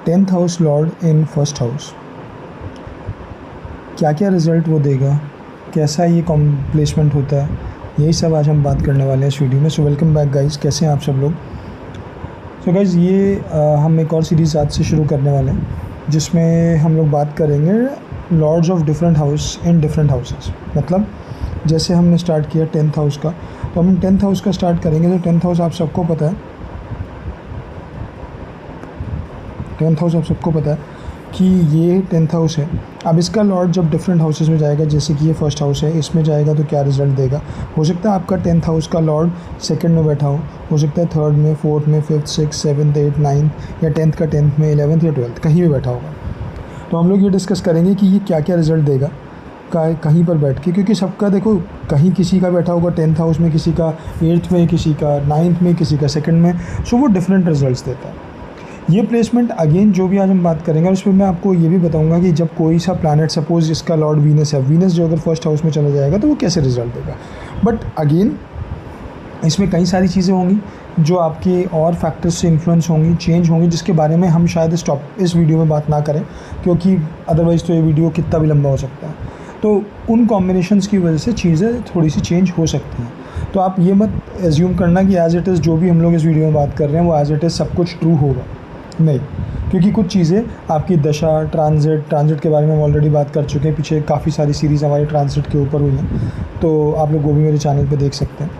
10th house Lord in first house, क्या क्या result वो देगा, कैसा ये प्लेसमेंट होता है, यही सब आज हम बात करने वाले हैं इस वीडियो में। सो वेलकम बैक गाइस, कैसे हैं आप सब लोग। सो गाइस ये हम एक और सीरीज़ आज से शुरू करने वाले हैं जिसमें हम लोग बात करेंगे lords of different house in different houses. मतलब जैसे हमने स्टार्ट किया 10th हाउस का, तो हम 10th हाउस का स्टार्ट करेंगे। तो 10th हाउस आप सबको पता है, 10th हाउस आप सबको पता है कि ये 10th हाउस है। अब इसका लॉर्ड जब डिफरेंट हाउसेस में जाएगा, जैसे कि ये फर्स्ट हाउस है, इसमें जाएगा तो क्या रिजल्ट देगा। हो सकता है आपका 10th हाउस का लॉर्ड सेकंड में बैठा हो सकता है थर्ड में, फोर्थ में, fifth, six, seventh, eight, ninth, या 10th का 10th में, 11th या 12th कहीं भी बैठा होगा। तो हम लोग ये डिस्कस करेंगे कि ये क्या क्या रिज़ल्ट देगा कहीं पर बैठ के, क्योंकि सबका देखो, कहीं किसी का बैठा होगा 10th हाउस में, किसी का 8th में, किसी का 9th में, किसी का सेकंड में। सो वो डिफरेंट रिजल्ट्स देता है। ये प्लेसमेंट अगेन जो भी आज हम बात करेंगे, उसमें मैं आपको ये भी बताऊंगा कि जब कोई सा प्लैनेट, सपोज इसका लॉर्ड वीनस है, वीनस जो अगर फर्स्ट हाउस में चला जाएगा तो वो कैसे रिजल्ट देगा। बट अगेन इसमें कई सारी चीज़ें होंगी जो आपके और फैक्टर्स से इन्फ्लुएंस होंगी, चेंज होंगी, जिसके बारे में हम शायद इस वीडियो में बात ना करें, क्योंकि अदरवाइज़ तो ये वीडियो कितना भी लंबा हो सकता है। तो उन कॉम्बिनेशंस की वजह से चीज़ें थोड़ी सी चेंज हो सकती हैं। तो आप ये मत एज्यूम करना कि एज़ इट इज़ जो भी हम लोग इस वीडियो में बात कर रहे हैं वो एज़ इट इज़ सब कुछ ट्रू होगा, नहीं। क्योंकि कुछ चीज़ें आपकी दशा, ट्रांजिट के बारे में हम ऑलरेडी बात कर चुके हैं। पीछे काफ़ी सारी सीरीज़ हमारी ट्रांजिट के ऊपर हुई हैं, तो आप लोग वो भी मेरे चैनल पे देख सकते हैं।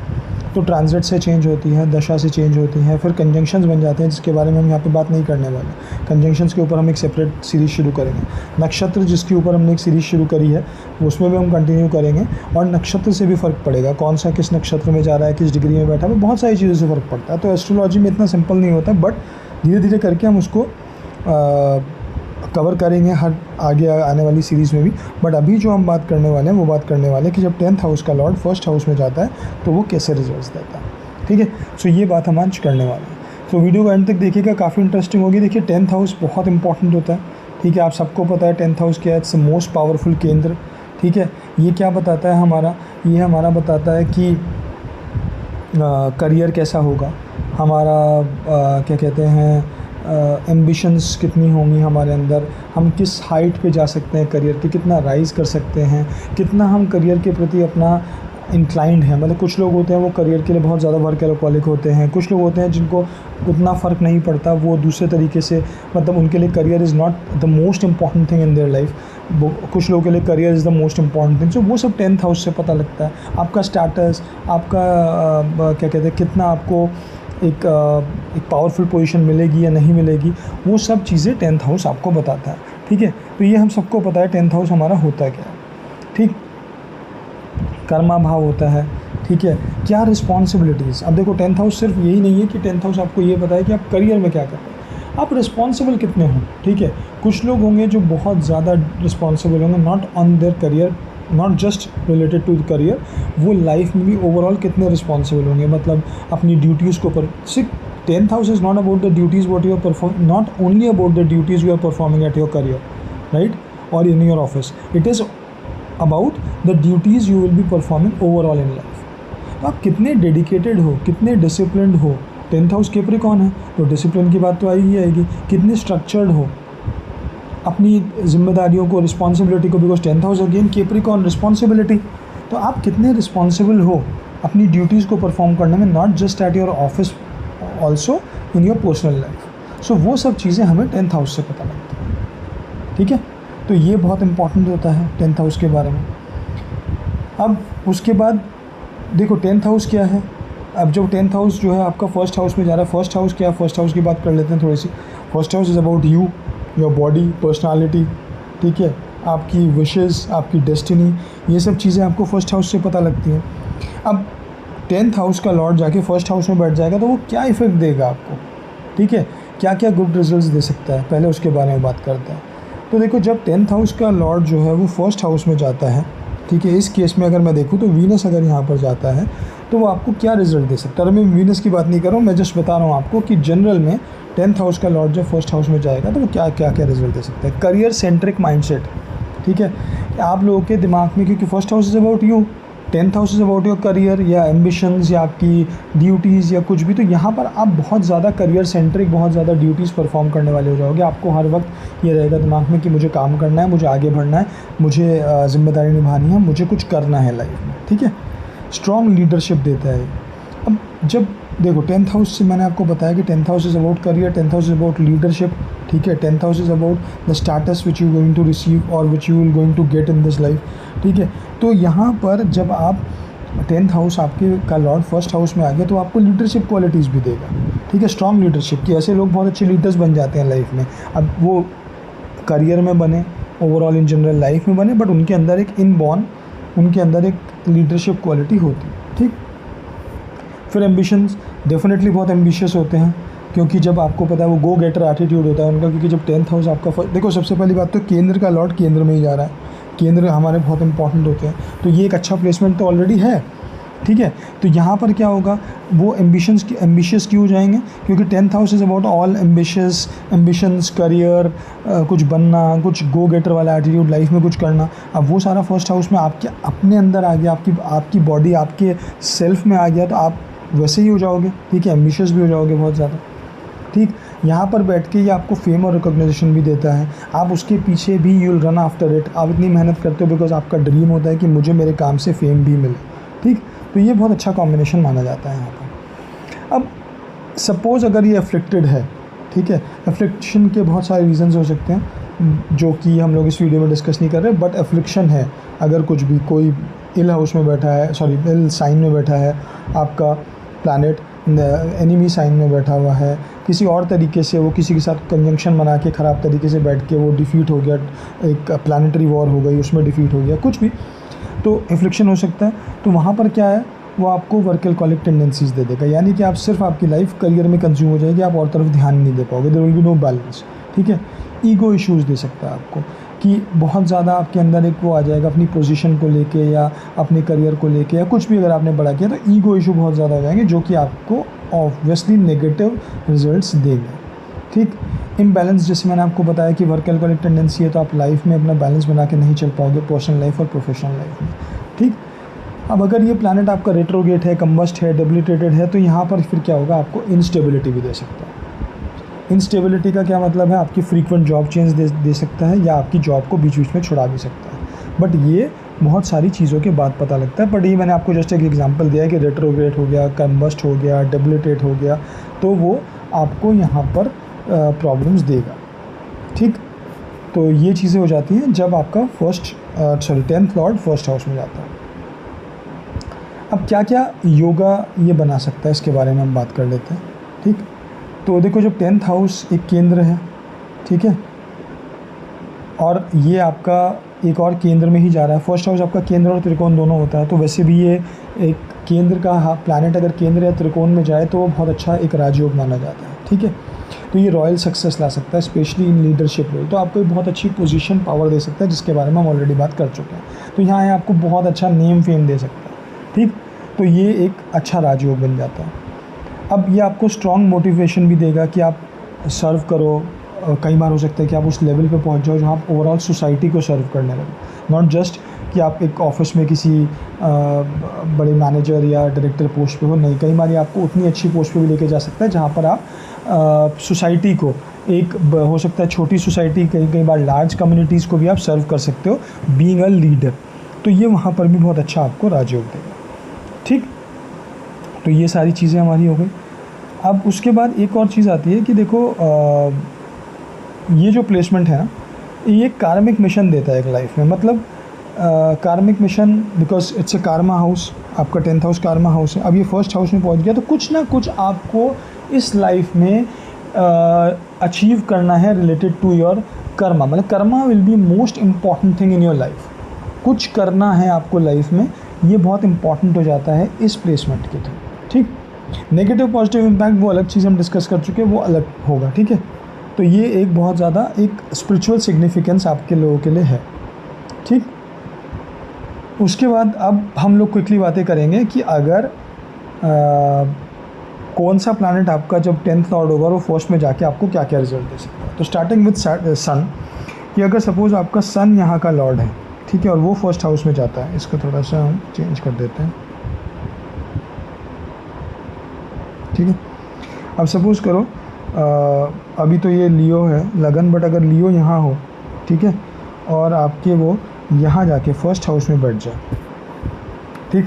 तो ट्रांजिट से चेंज होती है, दशा से चेंज होती हैं, फिर कंजंक्शंस बन जाते हैं, जिसके बारे में हम यहाँ पे बात नहीं करने वाले। कंजंक्शंस के ऊपर हम एक सेपरेट सीरीज़ शुरू करेंगे। नक्षत्र जिसके ऊपर हमने एक सीरीज़ शुरू करी है, उसमें भी हम कंटिन्यू करेंगे। और नक्षत्र से भी फ़र्क पड़ेगा, कौन सा किस नक्षत्र में जा रहा है, किस डिग्री में बैठा है, बहुत सारी चीज़ों से फ़र्क पड़ता है। तो एस्ट्रोलॉजी में इतना सिंपल नहीं होता, बट धीरे धीरे करके हम उसको कवर करेंगे हर आगे आने वाली सीरीज़ में भी। बट अभी जो हम बात करने वाले हैं वो बात करने वाले हैं कि जब 10th हाउस का लॉर्ड फर्स्ट हाउस में जाता है तो वो कैसे रिजल्ट्स देता है। ठीक है, सो ये बात हम आज करने वाले हैं। तो वीडियो को एंड तक देखिएगा, काफ़ी इंटरेस्टिंग होगी। देखिए 10th हाउस बहुत इंपॉर्टेंट होता है। ठीक है, आप सबको पता है 10th हाउस क्या है, इट्स मोस्ट पावरफुल केंद्र। ठीक है, ये क्या बताता है ये हमारा बताता है कि करियर कैसा होगा हमारा, क्या कहते हैं, एम्बिशंस कितनी होंगी हमारे अंदर, हम किस हाइट पे जा सकते हैं करियर के, कितना राइज़ कर सकते हैं, कितना हम करियर के प्रति अपना इंक्लाइंड है। मतलब कुछ लोग होते हैं वो करियर के लिए बहुत ज़्यादा वर्कहोलिक होते हैं, कुछ लोग होते हैं जिनको उतना फ़र्क नहीं पड़ता, वो दूसरे तरीके से, मतलब उनके लिए career is not the most important thing in their life. कुछ लोगों के लिए career is the most important thing. So वो सब 10th हाउस से पता लगता है। आपका स्टेटस, आपका क्या कहते हैं, कितना आपको एक पावरफुल पोजीशन मिलेगी या नहीं मिलेगी, वो सब चीज़ें 10th हाउस आपको बताता है। ठीक है, तो ये हम सबको पता है 10th हाउस हमारा होता क्या है। ठीक, कर्मा भाव होता है। ठीक है, क्या रिस्पॉन्सिबिलिटीज़। अब देखो 10th हाउस सिर्फ यही नहीं है कि 10th हाउस आपको ये बताए कि आप करियर में क्या कर रहे हैं, आप रिस्पॉन्सिबल कितने हो। ठीक है, कुछ लोग होंगे जो बहुत ज़्यादा रिस्पॉन्सिबल होंगे, not on their career, not just related to the career, वो लाइफ में भी ओवरऑल कितने रिस्पॉन्सिबल होंगे, मतलब अपनी ड्यूटीज़ को पर। सिर्फ 10th house is not about the duties what you are performing, not only about the duties you are performing at your career, right, और in your office. It is about the duties you will be performing overall in life. तो आप कितने dedicated हो, कितने disciplined हो। 10th house Capricorn है तो discipline की बात तो आएगी। कितने स्ट्रक्चर्ड हो अपनी जिम्मेदारियों को, रिस्पॉन्सिबिलिटी को, because 10th house again Capricorn, responsibility. तो आप कितने रिस्पॉन्सिबल हो अपनी ड्यूटीज़ को परफॉर्म करने में, not just at your office, also in your personal life. So वो सब चीज़ें हमें 10th हाउस से पता लगती हैं। ठीक है, तो ये बहुत इंपॉर्टेंट होता है 10th हाउस के बारे में। अब उसके बाद देखो 10th हाउस क्या है। अब जब 10th हाउस जो है आपका फर्स्ट हाउस में जा रहा है, फर्स्ट हाउस क्या है, फर्स्ट हाउस की बात कर लेते हैं थोड़ी सी। First house is about you, your body, personality. ठीक है, आपकी विशेज़, आपकी डेस्टिनी, ये सब चीज़ें आपको फर्स्ट हाउस से पता लगती हैं। अब 10th हाउस का लॉर्ड जाके फर्स्ट हाउस में बैठ जाएगा तो वो क्या इफ़ेक्ट देगा आपको। ठीक है, क्या क्या गुड रिजल्ट्स दे सकता है, पहले उसके बारे में बात करते हैं। तो देखो जब 10th हाउस का लॉर्ड जो है वो फर्स्ट हाउस में जाता है, ठीक है, इस केस में अगर मैं देखूँ तो वीनस अगर यहाँ पर जाता है तो वो आपको क्या रिजल्ट दे सकता है। मैं वीनस की बात नहीं कर रहा हूँ, मैं जस्ट बता रहा हूँ आपको कि जनरल में 10th हाउस का लॉर्ड जब फर्स्ट हाउस में जाएगा तो वो क्या क्या क्या रिजल्ट दे सकता है। Career centric mindset. ठीक है, आप लोगों के दिमाग में, क्योंकि first house is about you, 10th house is about your career या एम्बिशंस या आपकी ड्यूटीज़ या कुछ भी, तो यहाँ पर आप बहुत ज़्यादा करियर सेंट्रिक, बहुत ज़्यादा ड्यूटीज़ परफॉर्म करने वाले हो जाओगे। आपको हर वक्त ये रहेगा दिमाग में कि मुझे काम करना है, मुझे आगे बढ़ना है, मुझे ज़िम्मेदारी निभानी है, मुझे कुछ करना है लाइफ में, ठीक है। स्ट्रॉन्ग लीडरशिप देता है। अब जब देखो 10th हाउस से मैंने आपको बताया कि 10th house is about career, 10th house is about leadership, ठीक है। 10th house is about the status which you going to receive और which you will going to get in this life, ठीक है। तो यहाँ पर जब आप 10th हाउस आपके का लॉर्ड फर्स्ट हाउस में आ गया तो आपको लीडरशिप क्वालिटीज़ भी देगा, ठीक है। स्ट्रॉन्ग लीडरशिप की, ऐसे लोग बहुत अच्छे लीडर्स बन जाते हैं लाइफ में। अब वो करियर में बने, ओवरऑल इन जनरल लाइफ में बने, बट उनके अंदर एक इनबॉर्न, उनके अंदर एक लीडरशिप क्वालिटी होती है, ठीक। फिर एम्बिशंस, डेफिनेटली बहुत एम्बिशियस होते हैं, क्योंकि जब आपको पता है वो गो गेटर एटीट्यूड होता है उनका, क्योंकि जब 10th हाउस आपका देखो सबसे पहली बात तो केंद्र का लॉर्ड केंद्र में ही जा रहा है, केंद्र हमारे बहुत इंपॉर्टेंट होते हैं, तो ये एक अच्छा प्लेसमेंट तो ऑलरेडी है, ठीक है। तो यहाँ पर क्या होगा, वो एम्बिशियस क्यों हो जाएंगे, क्योंकि 10th house is about all ambitions, career, कुछ बनना, कुछ गो गेटर वाला एटीट्यूड, लाइफ में कुछ करना। अब वो सारा फर्स्ट हाउस में आपके अपने अंदर आ गया, आपकी बॉडी आपके सेल्फ में आ गया, तो आप वैसे ही हो जाओगे, ठीक है। एम्बिशियस भी हो जाओगे बहुत ज़्यादा, ठीक। यहाँ पर बैठ के ये आपको फेम और रिकॉग्निशन भी देता है, आप उसके पीछे भी you will run after it, आप इतनी मेहनत करते हो बिकॉज आपका ड्रीम होता है कि मुझे मेरे काम से फेम भी मिले, ठीक। तो ये बहुत अच्छा कॉम्बिनेशन माना जाता है यहाँ पर। अब सपोज़ अगर ये अफ्लिक्टेड है, ठीक है, अफ्लिक्शन के बहुत सारे रीजंस हो सकते हैं जो कि हम लोग इस वीडियो में डिस्कस नहीं कर रहे, बट अफ्लिक्शन है अगर कुछ भी, कोई इल हाउस में बैठा है, सॉरी इल साइन में बैठा है, आपका प्लैनेट एनिमी साइन में बैठा हुआ है, किसी और तरीके से वो किसी के साथ कंजंक्शन बना के ख़राब तरीके से बैठ के वो डिफ़ीट हो गया, एक प्लानिटरी वॉर हो गई, उसमें डिफ़ीट हो गया, कुछ भी, तो एफ्लिक्शन हो सकता है। तो वहाँ पर क्या है, वो आपको वर्कहॉलिक टेंडेंसीज़ दे देगा, यानी कि आप सिर्फ आपकी लाइफ करियर में कंज्यूम हो जाएगी, आप और तरफ ध्यान नहीं दे पाओगे, there will be no balance, ठीक है। ईगो इश्यूज़ दे सकता है आपको, कि बहुत ज़्यादा आपके अंदर एक वो आ जाएगा अपनी पोजीशन को लेके या अपने करियर को लेके या कुछ भी, अगर आपने बड़ा किया तो ईगो इशू बहुत ज़्यादा हो जाएंगे, जो कि आपको ऑब्वियसली नेगेटिव रिजल्ट्स देंगे, ठीक। इम्बैलेंस, जैसे मैंने आपको बताया कि वर्कहॉलिक टेंडेंसी है, तो आप लाइफ में अपना बैलेंस बना के नहीं चल पाओगे, पर्सनल लाइफ और प्रोफेशनल लाइफ में, ठीक। अब अगर ये प्लैनेट आपका रेट्रोगेट है, कंबस्ट है, डेबिलिटेटेड है, तो यहाँ पर फिर क्या होगा, आपको इंस्टेबिलिटी भी दे सकता है। इंस्टेबिलिटी का क्या मतलब है, आपकी फ्रीक्वेंट जॉब चेंज दे सकता है, या आपकी जॉब को बीच बीच में छुड़ा भी सकता है, बट ये बहुत सारी चीज़ों के बाद पता लगता है। बट ये मैंने आपको जस्ट एक एग्जांपल दिया है कि रेट्रोग्रेड हो गया, कंबस्ट हो गया, डेबिलिटेट हो गया, तो वो आपको यहाँ पर प्रॉब्लम्स देगा, ठीक। तो ये चीज़ें हो जाती हैं जब आपका 10th लॉर्ड फर्स्ट हाउस में जाता है। अब क्या क्या योगा ये बना सकता है, इसके बारे में हम बात कर लेते हैं, ठीक। तो देखो, जब 10th हाउस एक केंद्र है, ठीक है, और ये आपका एक और केंद्र में ही जा रहा है, फर्स्ट हाउस आपका केंद्र और त्रिकोण दोनों होता है, तो वैसे भी ये एक केंद्र का प्लैनेट अगर केंद्र या त्रिकोण में जाए तो वो बहुत अच्छा एक राजयोग माना जाता है, ठीक है। तो ये रॉयल सक्सेस ला सकता है, स्पेशली इन लीडरशिप रोल, तो आपको एक बहुत अच्छी पोजीशन पावर दे सकता है, जिसके बारे में हम ऑलरेडी बात कर चुके हैं। तो यहाँ है आपको बहुत अच्छा नेम फेम दे सकता है, ठीक। तो ये एक अच्छा राजयोग बन जाता है। अब ये आपको स्ट्रॉन्ग मोटिवेशन भी देगा कि आप सर्व करो, कई बार हो सकता है कि आप उस लेवल पे पहुंच जाओ जहाँ आप ओवरऑल सोसाइटी को सर्व करने लगो, नॉट जस्ट कि आप एक ऑफिस में किसी बड़े मैनेजर या डायरेक्टर पोस्ट पे हो, नहीं, कई बार ये आपको उतनी अच्छी पोस्ट पे भी लेके जा सकता है जहाँ पर आप सोसाइटी को, एक हो सकता है छोटी सोसाइटी, कई बार लार्ज कम्युनिटीज़ को भी आप सर्व कर सकते हो बीइंग अ लीडर, तो ये वहाँ पर भी बहुत अच्छा आपको राजयोग देगा, ठीक। तो ये सारी चीज़ें हमारी हो गई। अब उसके बाद एक और चीज़ आती है कि देखो, ये जो प्लेसमेंट है ना, ये कार्मिक मिशन देता है एक लाइफ में, मतलब कार्मिक mission, because it's a Karma house, आपका 10th हाउस कार्मा हाउस है। अब ये फर्स्ट हाउस में पहुंच गया, तो कुछ ना कुछ आपको इस लाइफ में अचीव करना है रिलेटेड टू योर कर्मा, मतलब Karma will be most important thing in your life, कुछ करना है आपको लाइफ में, ये बहुत इंपॉर्टेंट हो जाता है इस प्लेसमेंट के थ्रू, ठीक। नेगेटिव पॉजिटिव इम्पैक्ट वो अलग चीज़ हम डिस्कस कर चुके हैं, वो अलग होगा, ठीक है। तो ये एक बहुत ज़्यादा एक स्पिरिचुअल सिग्निफिकेंस आपके लोगों के लिए है, ठीक। उसके बाद अब हम लोग क्विकली बातें करेंगे कि अगर कौन सा प्लैनेट आपका जब 10th लॉर्ड होगा वो फर्स्ट में जाके आपको क्या क्या रिजल्ट दे सकता है। तो स्टार्टिंग विद सन, कि अगर सपोज़ आपका सन यहाँ का लॉर्ड है, ठीक। ठीक है, और वो फर्स्ट हाउस में जाता है। इसको थोड़ा सा हम चेंज कर देते हैं, ठीक है। अब सपोज़ करो अभी तो ये लियो है लगन, बट अगर लियो यहाँ हो, ठीक है, और आपके वो यहाँ जाके फर्स्ट हाउस में बैठ जाए, ठीक,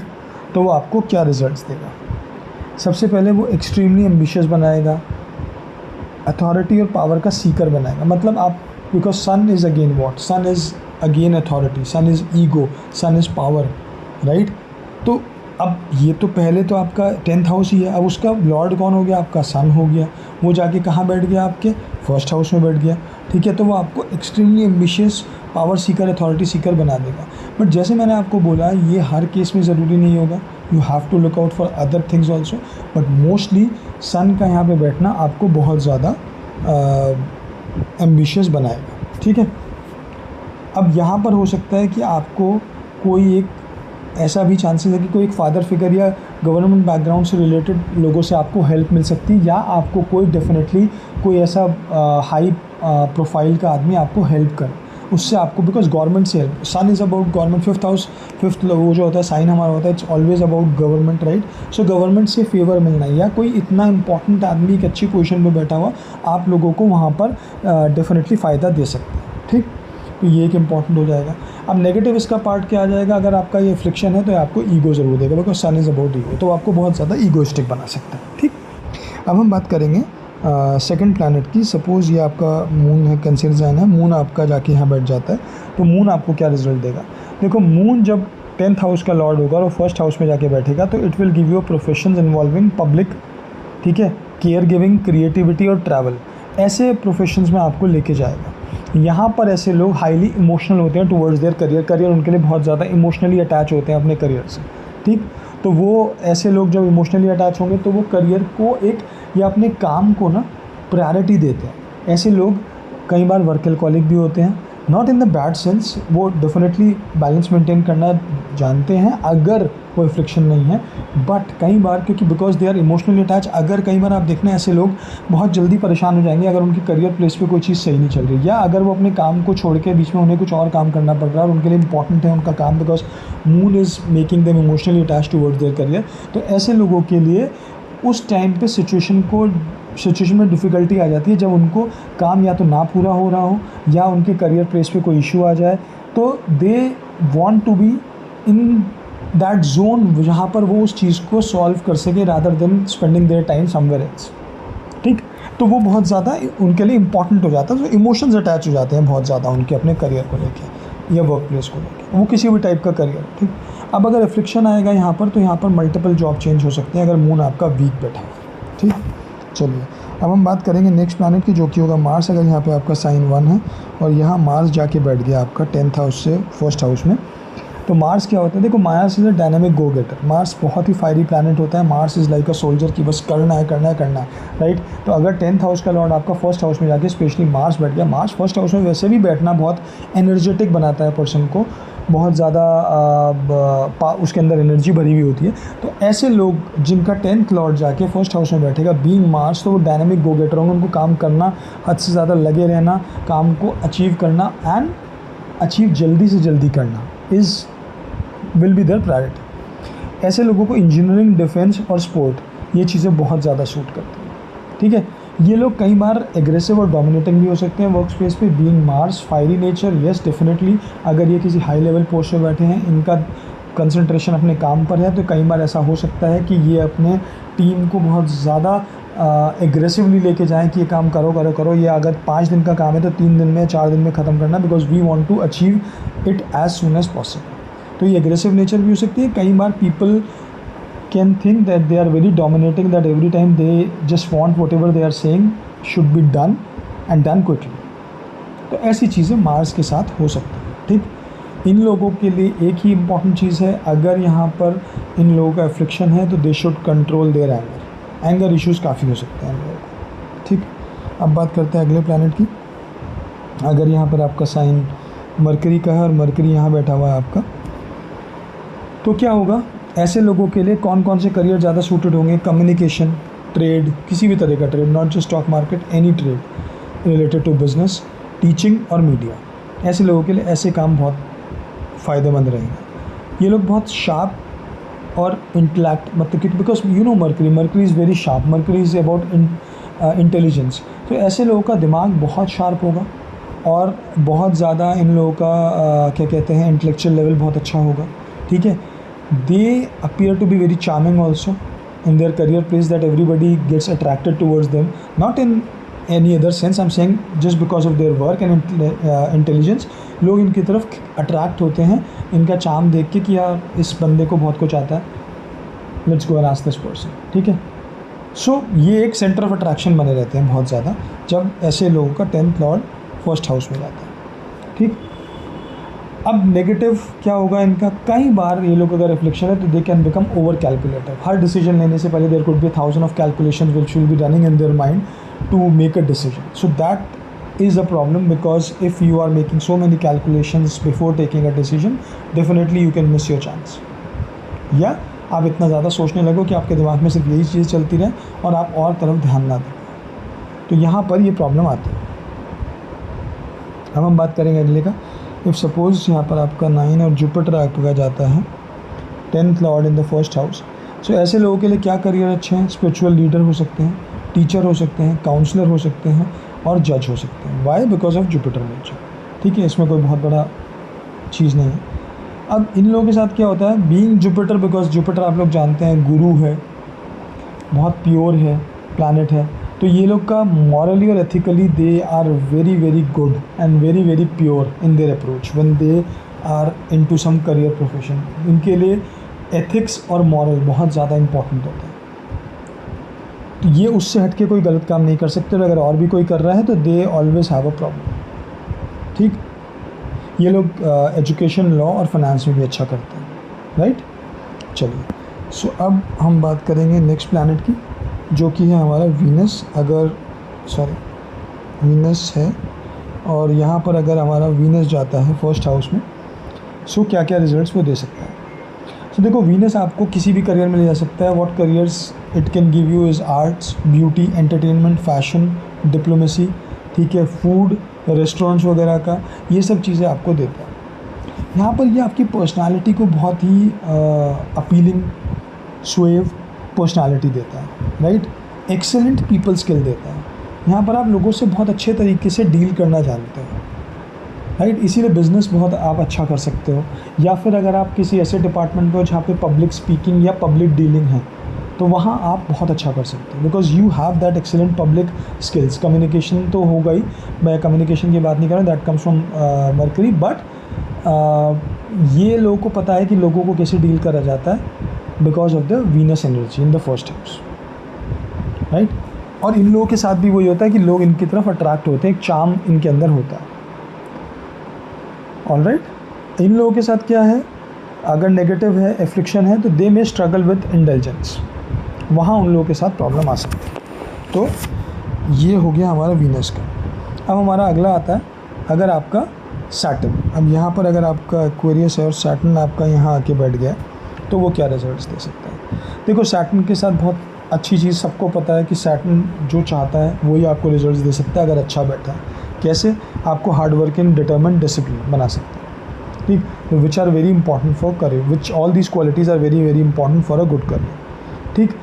तो वो आपको क्या रिजल्ट्स देगा? सबसे पहले वो एक्सट्रीमली एम्बिशियस बनाएगा, अथॉरिटी और पावर का सीकर बनाएगा। मतलब आप, because sun is again what, sun is again authority, sun is ego, sun is power, right. तो अब ये तो पहले तो आपका 10th हाउस ही है, अब उसका लॉर्ड कौन हो गया? आपका सन हो गया। वो जाके कहाँ बैठ गया? आपके फर्स्ट हाउस में बैठ गया, ठीक है। तो वो आपको extremely ambitious, power Sikar, authority Sikar बना देगा। बट जैसे मैंने आपको बोला, ये हर केस में ज़रूरी नहीं होगा, you have to look out for other things also, but mostly sun का यहाँ पे बैठना आपको बहुत ज़्यादा एम्बिशियस बनाएगा, ठीक है। अब यहाँ पर हो सकता है कि आपको कोई एक ऐसा भी चांसेस है कि कोई एक फादर फिगर या गवर्नमेंट बैकग्राउंड से रिलेटेड लोगों से आपको हेल्प मिल सकती है, या आपको कोई डेफिनेटली कोई ऐसा हाई प्रोफाइल का आदमी आपको हेल्प करे, उससे आपको, बिकॉज गवर्नमेंट से help, sun is about government, fifth house, fifth वो जो होता है साइन हमारा होता है, it's always about government, right. So government से फेवर मिलना, या कोई इतना इंपॉर्टेंट आदमी एक अच्छी पोजीशन पे बैठा हुआ आप लोगों को वहाँ पर डेफिनेटली फ़ायदा दे सकते हैं, ठीक। तो ये एक इम्पॉर्टेंट हो जाएगा। अब नेगेटिव इसका पार्ट क्या आ जाएगा? अगर आपका ये फ्रिक्शन है तो आपको ईगो ज़रूर देगा, because sun is about ego, तो आपको बहुत ज़्यादा ईगोइस्टिक बना सकता है, ठीक। अब हम बात करेंगे सेकंड प्लैनेट की। सपोज़ ये आपका मून है, कैंसर साइन है, मून आपका जाके यहाँ बैठ जाता है, तो मून आपको क्या रिजल्ट देगा? देखो, मून जब 10th हाउस का लॉर्ड होगा और फर्स्ट हाउस में जाके बैठेगा, तो it will give you professions involving public, ठीक है, केयर गिविंग, क्रिएटिविटी और ट्रैवल, ऐसे प्रोफेशंस में आपको लेके जाएगा। यहाँ पर ऐसे लोग हाईली इमोशनल होते हैं टुवर्ड्स देयर करियर उनके लिए बहुत ज़्यादा इमोशनली अटैच होते हैं अपने करियर से, ठीक। तो वो ऐसे लोग जब इमोशनली अटैच होंगे तो वो करियर को एक, या अपने काम को ना प्रायोरिटी देते हैं। ऐसे लोग कई बार वर्कहॉलिक भी होते हैं, not in the bad sense, वो डेफिनेटली बैलेंस मेंटेन करना जानते हैं अगर कोई फ्रिक्शन नहीं है, बट कई बार क्योंकि because they are emotionally attach, अगर कई बार आप देखना ऐसे लोग बहुत जल्दी परेशान हो जाएंगे अगर उनकी करियर प्लेस पे कोई चीज़ सही नहीं चल रही, या अगर वो अपने काम को छोड़ के बीच में उन्हें कुछ और काम करना पड़ रहा है और उनके लिए इंपॉर्टेंट है उनका काम, because moon is making them emotionally attach towards their career. तो ऐसे लोगों के लिए उस टाइम पे सिचुएशन में डिफ़िकल्टी आ जाती है जब उनको काम या तो ना पूरा हो रहा हो, या उनके करियर प्लेस पे कोई इशू आ जाए, तो they want to be in that zone जहाँ पर वो उस चीज़ को सॉल्व कर सके, rather than spending their time somewhere else, ठीक। तो वो बहुत ज़्यादा उनके लिए इंपॉर्टेंट हो जाता है, तो इमोशंस अटैच हो जाते हैं बहुत ज़्यादा उनके अपने करियर को लेके या वर्क प्लेस को लेके, वो किसी भी टाइप का करियर, ठीक। अब अगर रिफ्लेक्शन आएगा यहाँ पर, तो यहाँ पर मल्टीपल जॉब चेंज हो सकते हैं अगर मून आपका वीक बैठा है, ठीक। चलिए, अब हम बात करेंगे नेक्स्ट प्लैनेट की, जो कि होगा मार्स। अगर यहाँ पे आपका साइन 1 है और यहाँ मार्स जाके बैठ गया आपका 10th हाउस से फर्स्ट हाउस में, तो मार्स क्या होता है? देखो, Mars is a dynamic go getter. Mars बहुत ही फायरी प्लैनेट होता है। Mars is like a soldier की बस करना है, राइट। तो अगर 10th हाउस का लॉर्ड आपका फर्स्ट हाउस में जाके स्पेशली मार्स बैठ गया, मार्स फर्स्ट हाउस में वैसे भी बैठना बहुत एनर्जेटिक बनाता है पर्सन को, बहुत ज़्यादा उसके अंदर एनर्जी भरी हुई होती है। तो ऐसे लोग जिनका 10th लॉर्ड जाके फर्स्ट हाउस में बैठेगा बीइंग मार्स, तो वो डायनामिक गो गेटर होंगे। उनको काम करना, हद से ज़्यादा लगे रहना, काम को अचीव करना एंड अचीव जल्दी से जल्दी करना विल बी देयर प्रायोरिटी। ऐसे लोगों को इंजीनियरिंग, डिफेंस और स्पोर्ट ये चीज़ें बहुत ज़्यादा सूट करती हैं, ठीक है। ये लोग कई बार एग्रेसिव और डोमिनेटिंग भी हो सकते हैं वर्क स्पेस पे, being Mars. Fiery nature, yes definitely, अगर ये किसी हाई लेवल पोस्ट पे बैठे हैं, इनका कंसंट्रेशन अपने काम पर है, तो कई बार ऐसा हो सकता है कि ये अपने टीम को बहुत ज़्यादा एग्रेसिवली लेके जाएं कि ये काम करो। ये अगर 5 दिन का काम है तो 3 दिन में, 4 दिन में ख़त्म करना, because we want to achieve it as soon as possible. तो ये एग्रेसिव नेचर भी हो सकती है। कई बार people can think that they are very dominating, that every time they just want whatever they are saying should be done and done quickly। तो ऐसी चीज़ें मार्स के साथ हो सकती हैं, ठीक। इन लोगों के लिए एक ही इम्पॉर्टेंट चीज़ है, अगर यहाँ पर इन लोगों का एफ्लिक्शन है तो they should control their anger issues काफ़ी हो सकते हैं इन लोगों को, ठीक। अब बात करते हैं अगले प्लैनेट की। अगर यहाँ पर आपका साइन मरकरी का है और मरकरी यहाँ बैठा हुआ है आपका, तो क्या होगा? ऐसे लोगों के लिए कौन कौन से करियर ज़्यादा सूटेड होंगे? कम्युनिकेशन, ट्रेड, किसी भी तरह का trade, not just stock market, any trade related to business, teaching और मीडिया। ऐसे लोगों के लिए ऐसे काम बहुत फ़ायदेमंद रहेगा। ये लोग बहुत शार्प और इंटेलेक्ट, मतलब कि because you know mercury is very sharp, mercury is about intelligence. तो ऐसे लोगों का दिमाग बहुत शार्प होगा और बहुत ज़्यादा इन लोगों का क्या कहते हैं इंटेलेक्चुअल लेवल बहुत अच्छा होगा, ठीक है। They appear to be very charming also in their career place, that everybody gets attracted towards them, not in any other sense, I'm saying just because of their work and intelligence। लोग इनकी तरफ attract होते हैं इनका charm देख के कि यार इस बंदे को बहुत कुछ आता है, let's go and ask this person, ठीक है। सो ये एक सेंटर ऑफ अट्रैक्शन बने रहते हैं बहुत ज़्यादा जब ऐसे लोगों का 10th लॉर्ड फर्स्ट हाउस में जाता है, ठीक। अब नेगेटिव क्या होगा इनका, कई बार ये लोग अगर रिफ्लेक्शन है तो they can become over calculative. हर डिसीजन लेने से पहले there could be 1000 of calculations which will be running in their mind to make a decision. So that is a problem because if you are making so many calculations before taking a decision, definitely you can miss your chance. या आप इतना ज़्यादा सोचने लगो कि आपके दिमाग में सिर्फ यही चीज़ चलती रहे और आप और तरफ ध्यान ना दें, तो यहाँ पर ये प्रॉब्लम आती है। अब हम बात करेंगे अगले का। इफ़ सपोज़ यहाँ पर आपका 9 और जुपिटर आपका जाता है 10th lord in the first house, so ऐसे लोगों के लिए क्या करियर अच्छे हैं, स्पिरिचुअल लीडर हो सकते हैं, टीचर हो सकते हैं, काउंसलर हो सकते हैं और जज हो सकते हैं। Why? Because of Jupiter nature, ठीक है। इसमें कोई बहुत बड़ा चीज़ नहीं है। अब इन लोगों के साथ क्या होता है, बीइंग जुपिटर, बिकॉज जुपिटर आप लोग जानते हैं गुरु है, बहुत प्योर है, प्लैनेट है, तो ये लोग का मॉरली और ethically they are very very good and very very pure in their approach when they are into some career profession. इनके लिए एथिक्स और मॉरल बहुत ज़्यादा इंपॉर्टेंट होता है, तो ये उससे हट के कोई गलत काम नहीं कर सकते। और अगर और भी कोई कर रहा है तो they always have a problem, ठीक। ये लोग एजुकेशन, लॉ और फाइनेंस में भी अच्छा करते हैं, राइट। चलिए, सो अब हम बात करेंगे नेक्स्ट प्लैनेट की, जो कि है हमारा वीनस। अगर वीनस है और यहाँ पर अगर हमारा वीनस जाता है फर्स्ट हाउस में, सो क्या क्या रिजल्ट्स वो दे सकता है। सो देखो, वीनस आपको किसी भी करियर में ले जा सकता है। What careers it can give you is arts, beauty, entertainment, fashion, diplomacy, ठीक है, फूड, रेस्टोरेंट्स वगैरह का, ये सब चीज़ें आपको देता है। यहाँ पर ये आपकी पर्सनालिटी को बहुत ही अपीलिंग, स्वेव पर्सनालिटी देता है, राइट। एक्सेलेंट पीपल स्किल देता है। यहाँ पर आप लोगों से बहुत अच्छे तरीके से डील करना जानते हो, राइट। इसीलिए बिज़नेस बहुत आप अच्छा कर सकते हो। या फिर अगर आप किसी ऐसे डिपार्टमेंट में हो जहाँ पे पब्लिक स्पीकिंग या पब्लिक डीलिंग है, तो वहाँ आप बहुत अच्छा कर सकते हो, because you have that excellent public skills. Communication तो होगा ही, मैं कम्युनिकेशन की बात नहीं कर रहा, that comes from mercury, but ये लोगों को पता है कि लोगों को कैसे डील करा जाता है because of the Venus energy in the first house, right. और इन लोगों के साथ भी वही होता है कि लोग इनकी तरफ अट्रैक्ट होते हैं, एक चार्म इनके अंदर होता है, ऑल राइट। इन लोगों के साथ क्या है, अगर नेगेटिव है, एफ्लिक्शन है, तो दे मे स्ट्रगल विद इंटेलिजेंस, वहाँ उन लोगों के साथ प्रॉब्लम आ सकती है। तो ये हो गया हमारा वीनस का। अब हमारा अगला आता है, अगर आपका सैटर्न, अब यहाँ पर अगर आपका एक्वेरियस है और सैटर्न आपका यहाँ आके बैठ गया, तो वो क्या रिजल्ट्स दे सकता है। देखो, सैटर्न के साथ बहुत अच्छी चीज़, सबको पता है कि सैटर्न जो चाहता है वही आपको रिजल्ट्स दे सकता है अगर अच्छा बैठा है। कैसे? आपको हार्ड वर्किंग, डिटर्मिन्ड, डिसिप्लिन बना सकता है, ठीक, which are very important for career, which all these qualities are very very important for a good career, ठीक।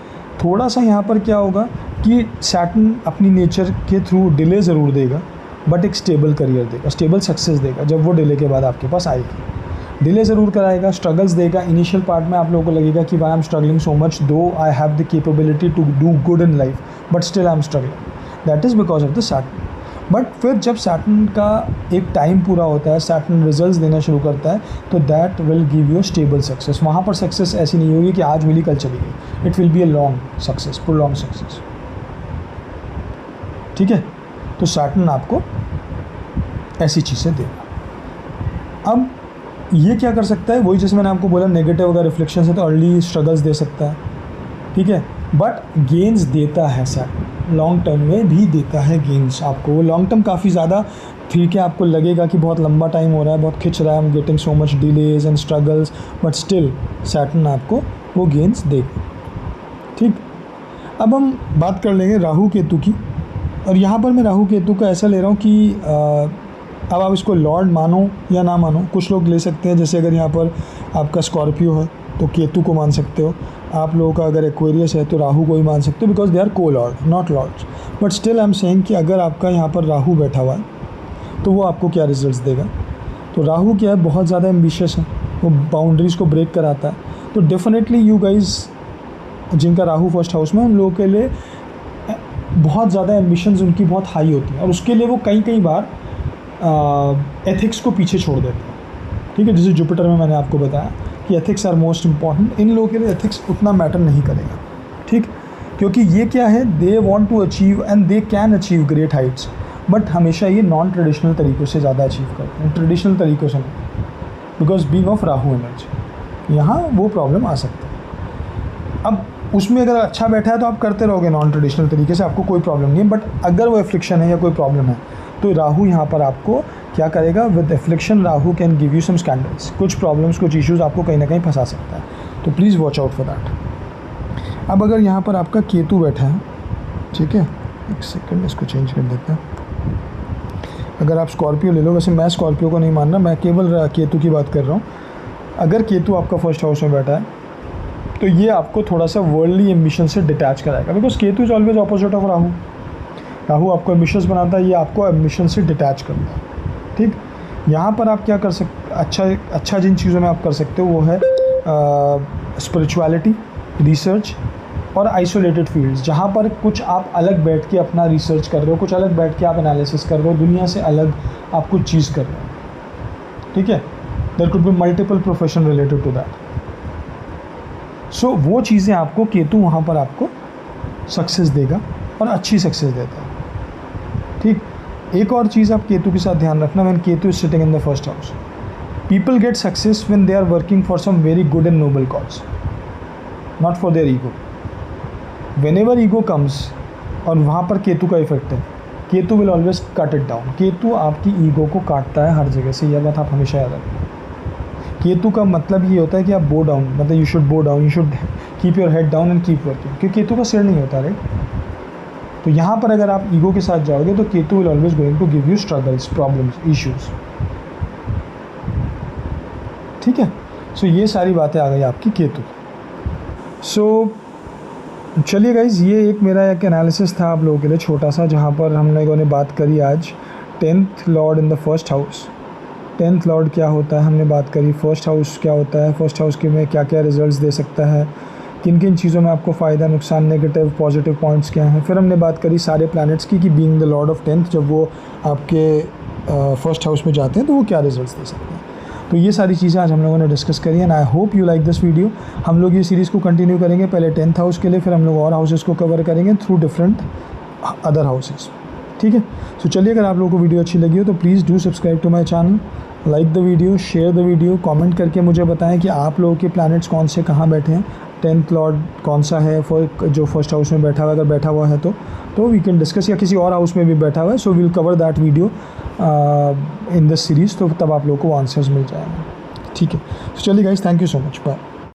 थोड़ा सा यहाँ पर क्या होगा कि सैटर्न अपनी नेचर के थ्रू डिले ज़रूर देगा, बट एक स्टेबल करियर देगा, स्टेबल सक्सेस देगा जब वो डिले के बाद आपके पास आएगी। डिले ज़रूर कराएगा, स्ट्रगल्स देगा। इनिशियल पार्ट में आप लोगों को लगेगा कि why I am struggling so much, though I have the capability to do good in life, but still I am struggling, that is because of the Saturn. But फिर जब Saturn का एक टाइम पूरा होता है, सैटर्न रिजल्ट्स देना शुरू करता है, तो that will give you stable success. वहाँ पर सक्सेस ऐसी नहीं होगी कि आज मिली कल चली गई, it will be a long success, prolong success, ठीक है। तो सैटर्न आपको ऐसी चीज़ें देगा। अब ये क्या कर सकता है, वही जैसे मैंने आपको बोला, नेगेटिव अगर रिफ्लेक्शन है तो अर्ली स्ट्रगल्स दे सकता है, ठीक है, बट गेन्स देता है सैटर्न, लॉन्ग टर्म में भी देता है गेन्स आपको। वो लॉन्ग टर्म काफ़ी ज़्यादा, ठीक है, आपको लगेगा कि बहुत लंबा टाइम हो रहा है, बहुत खिंच रहा है, I am getting so much delays and struggles, but still Saturn आपको वो गेन्स देगा, ठीक। अब हम बात कर लेंगे राहु केतु की, और यहाँ पर मैं राहु केतु का ऐसा ले रहा हूँ कि अब आप इसको लॉर्ड मानो या ना मानो, कुछ लोग ले सकते हैं, जैसे अगर यहाँ पर आपका स्कॉर्पियो है तो केतु को मान सकते हो, आप लोगों का अगर एक्वेरियस है तो राहु को भी मान सकते हो, because they are co lord not lords. But still I am saying कि अगर आपका यहाँ पर राहु बैठा हुआ है तो वो आपको क्या रिजल्ट्स देगा। तो राहु क्या है, बहुत ज़्यादा एम्बिशियस है, वो बाउंड्रीज़ को ब्रेक कराता है। तो डेफिनेटली यू गाइज जिनका राहु फर्स्ट हाउस में, उन लोगों के लिए बहुत ज़्यादा एम्बिशंस उनकी बहुत हाई होती है और उसके लिए वो कई बार एथिक्स को पीछे छोड़ देते हैं। ठीक है, जैसे जुपिटर में मैंने आपको बताया कि एथिक्स आर मोस्ट इम्पॉर्टेंट। इन लोगों के लिए एथिक्स उतना मैटर नहीं करेगा, ठीक, क्योंकि ये क्या है, they want to achieve and they can achieve great heights, but हमेशा ये नॉन ट्रेडिशनल तरीक़ों से ज़्यादा अचीव करते हैं, ट्रेडिशनल तरीक़ों से नहीं, because being of Rahu energy यहाँ वो प्रॉब्लम आ सकती है। अब उसमें अगर अच्छा बैठा है तो आप करते रहोगे नॉन ट्रेडिशनल तरीके से, आपको कोई प्रॉब्लम नहीं है। बट अगर वो एफ्लिक्शन है या कोई प्रॉब्लम है तो राहु यहाँ पर आपको क्या करेगा, with affliction Rahu can give you some scandals, कुछ प्रॉब्लम्स, कुछ इश्यूज़ आपको कहीं ना कहीं फंसा सकता है, तो please watch out for that. अब अगर यहाँ पर आपका केतु बैठा है, ठीक है, एक सेकंड इसको चेंज कर देते हैं। अगर आप स्कॉर्पियो ले लो, वैसे मैं स्कॉर्पियो को नहीं मान रहा, मैं केवल केतु की बात कर रहा हूँ। अगर केतु आपका फर्स्ट हाउस में बैठा है तो ये आपको थोड़ा सा वर्ल्डली एम्बिशन से डिटैच कराएगा, because Ketu is always opposite of Rahu. Rahu आपको एम्बिशियस बनाता है, ये आपको एम्बिशन से डिटैच करता है, ठीक। यहाँ पर आप क्या कर सकते, अच्छा जिन चीज़ों में आप कर सकते हो वो है स्पिरिचुअलिटी, रिसर्च और आइसोलेटेड फील्ड्स, जहाँ पर कुछ आप अलग बैठ के अपना रिसर्च कर रहे हो, कुछ अलग बैठ के आप एनालिसिस कर रहे हो, दुनिया से अलग आप कुछ चीज़ कर रहे हो, ठीक है। There could be multiple profession related to that. So वो चीज़ें आपको केतु वहाँ पर आपको सक्सेस देगा और अच्छी सक्सेस देता है, ठीक। एक और चीज़ आप केतु के साथ ध्यान रखना, when Ketu is sitting in the first house, people get success when they are working for some very good and noble cause, not for their ego. Whenever ego comes, और वहाँ पर केतु का इफेक्ट है, Ketu will always cut it down. Ketu आपकी ego को काटता है हर जगह से, यह बात आप हमेशा याद रखें। केतु का मतलब ये होता है कि आप बो डाउन, मतलब यू शुड बो down, you should keep your head down and keep working, क्योंकि केतु का सिर नहीं होता, राइट। तो यहाँ पर अगर आप ईगो के साथ जाओगे तो Ketu will always going to give you struggles, problems, issues, ठीक है। सो ये सारी बातें आ गई आपकी केतु। सो चलिए गाइज, ये एक मेरा एक एनालिसिस था आप लोगों के लिए छोटा सा, जहाँ पर हम लोगों ने बात करी आज 10th lord in the first house. 10th Lord क्या होता है हमने बात करी, फर्स्ट हाउस क्या होता है, फर्स्ट हाउस के में क्या क्या रिजल्ट्स दे सकता है, किन किन चीज़ों में आपको फ़ायदा, नुकसान, नेगेटिव पॉजिटिव पॉइंट्स क्या हैं। फिर हमने बात करी सारे प्लैनेट्स की कि being the Lord of 10th, जब वो आपके फर्स्ट हाउस में जाते हैं तो वो क्या रिजल्ट्स दे सकते हैं। तो ये सारी चीज़ें आज हम लोगों ने डिस्कस करी and I hope you like this video. हम लोग ये सीरीज़ को कंटिन्यू करेंगे, पहले 10th हाउस के लिए, फिर हम लोग और हाउसेस को कवर करेंगे थ्रू डिफरेंट अदर हाउसेस, ठीक है। सो चलिए, अगर आप लोगों को वीडियो अच्छी लगी हो तो please do subscribe to my channel, like the video, share the video, comment करके मुझे बताएं कि आप लोगों के प्लैनेट्स कौन से कहाँ बैठे हैं, 10th लॉर्ड कौन सा है जो फर्स्ट हाउस में बैठा हुआ है, अगर बैठा हुआ है तो वी कैन डिस्कस, या किसी और हाउस में भी बैठा हुआ है, so we'll cover that video in this series, तो तब आप लोगों को आंसर्स मिल जाएंगे, ठीक है। तो चलिए guys, thank you so much, bye.